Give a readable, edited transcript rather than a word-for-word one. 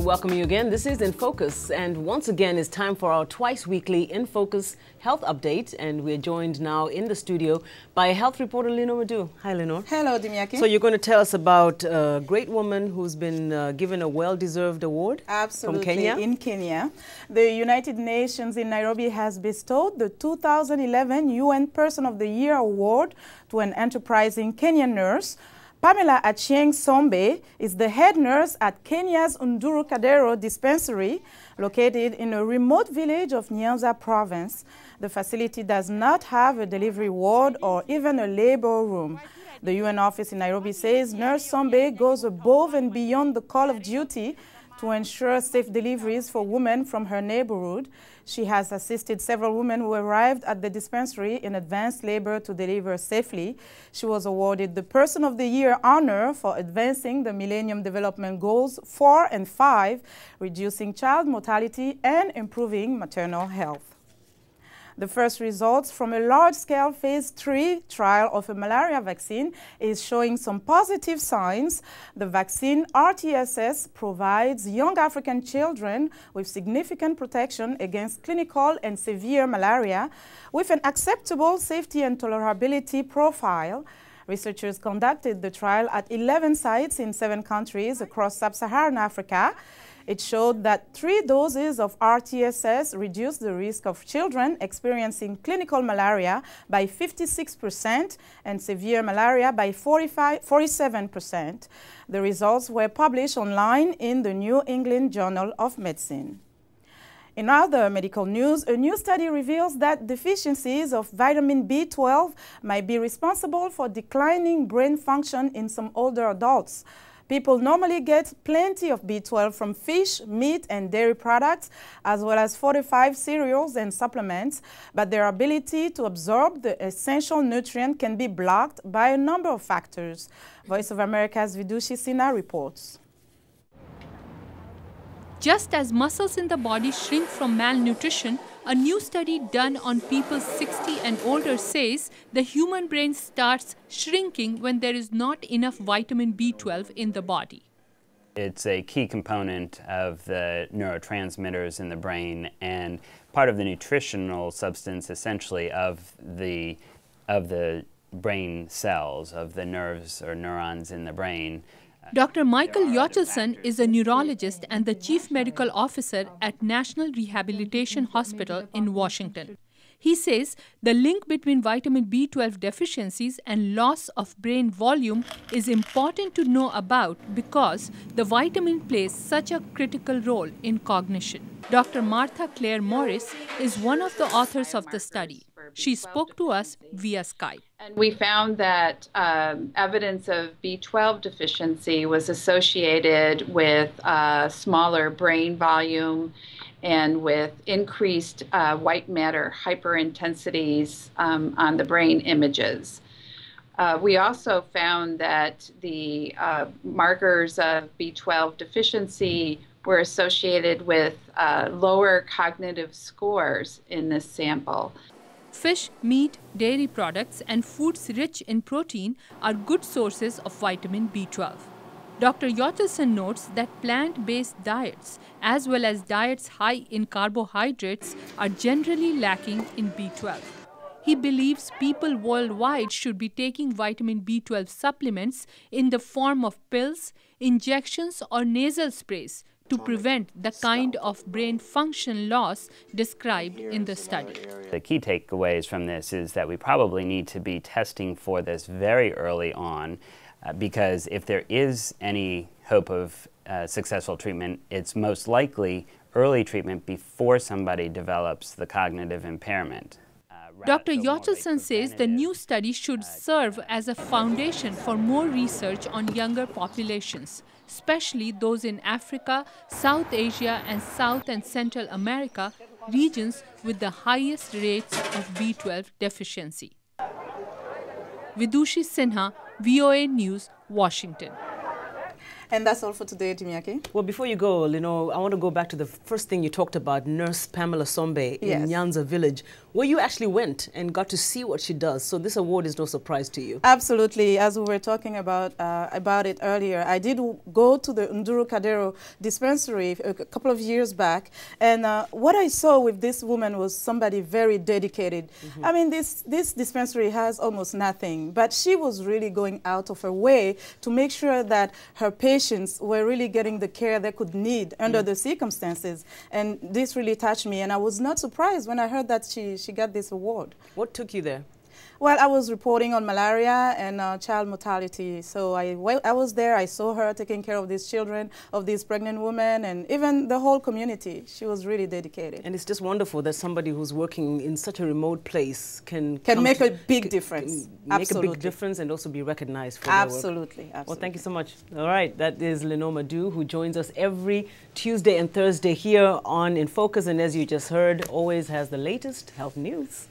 welcome you again. This is In Focus, and once again it's time for our twice-weekly In Focus health update, and we're joined now in the studio by health reporter Linord Moudou. Hi, Linord. Hello, Dimiaki. So you're going to tell us about a great woman who's been given a well-deserved award. Absolutely. From Kenya. In Kenya. The United Nations in Nairobi has bestowed the 2011 UN Person of the Year Award to an enterprising Kenyan nurse. Pamela Achieng Sombe is the head nurse at Kenya's Unduru Kadero dispensary, located in a remote village of Nyanza province. The facility does not have a delivery ward or even a labor room. The UN office in Nairobi says Nurse Sombe goes above and beyond the call of duty to ensure safe deliveries for women from her neighborhood. She has assisted several women who arrived at the dispensary in advanced labor to deliver safely. She was awarded the Person of the Year honor for advancing the Millennium Development Goals 4 and 5, reducing child mortality and improving maternal health. The first results from a large-scale phase 3 trial of a malaria vaccine is showing some positive signs. The vaccine RTSS provides young African children with significant protection against clinical and severe malaria with an acceptable safety and tolerability profile. Researchers conducted the trial at 11 sites in 7 countries across sub-Saharan Africa. It showed that 3 doses of RTSS reduced the risk of children experiencing clinical malaria by 56% and severe malaria by 47%. The results were published online in the New England Journal of Medicine. In other medical news, a new study reveals that deficiencies of vitamin B12 might be responsible for declining brain function in some older adults. People normally get plenty of B12 from fish, meat, and dairy products, as well as fortified cereals and supplements, but their ability to absorb the essential nutrient can be blocked by a number of factors. Voice of America's Vidushi Sinha reports. Just as muscles in the body shrink from malnutrition, a new study done on people 60 and older says the human brain starts shrinking when there is not enough vitamin B12 in the body. It's a key component of the neurotransmitters in the brain and part of the nutritional substance, essentially, of the brain cells, of the nerves or neurons in the brain. Dr. Michael Yochelson is a neurologist and the chief medical officer at National Rehabilitation Hospital in Washington. He says the link between vitamin B12 deficiencies and loss of brain volume is important to know about because the vitamin plays such a critical role in cognition. Dr. Martha Claire Morris is one of the authors of the study. She spoke to us via Skype. And we found that evidence of B12 deficiency was associated with smaller brain volume and with increased white matter hyperintensities on the brain images. We also found that the markers of B12 deficiency were associated with lower cognitive scores in this sample. Fish, meat, dairy products, and foods rich in protein are good sources of vitamin B12. Dr. Yochelson notes that plant-based diets, as well as diets high in carbohydrates, are generally lacking in B12. He believes people worldwide should be taking vitamin B12 supplements in the form of pills, injections, or nasal sprays to prevent the kind of brain function loss described in the study. The key takeaways from this is that we probably need to be testing for this very early on because if there is any hope of successful treatment, it's most likely early treatment before somebody develops the cognitive impairment. Dr. Yochelson says the new study should serve as a foundation for more research on younger populations, especially those in Africa, South Asia, and South and Central America, regions with the highest rates of B12 deficiency. Vidushi Sinha, VOA News, Washington. And that's all for today, Timiake. Well, before you go, I want to go back to the first thing you talked about, Nurse Pamela Sombe in Nyanza village, where you actually went and got to see what she does. So this award is no surprise to you. Absolutely. As we were talking about it earlier, I did go to the Nduru Kadero dispensary a couple of years back, and what I saw with this woman was somebody very dedicated. I mean, this dispensary has almost nothing, but she was really going out of her way to make sure that her patients were really getting the care they could need under the circumstances. And this really touched me, and I was not surprised when I heard that she got this award. What took you there? Well, I was reporting on malaria and child mortality. So I was there, I saw her taking care of these children, of these pregnant women, and even the whole community. She was really dedicated. And it's just wonderful that somebody who's working in such a remote place can make a big difference. Make a big difference and also be recognized for their work. Absolutely. Well, thank you so much. All right, that is Linord Moudou, who joins us every Tuesday and Thursday here on In Focus, and as you just heard, always has the latest health news.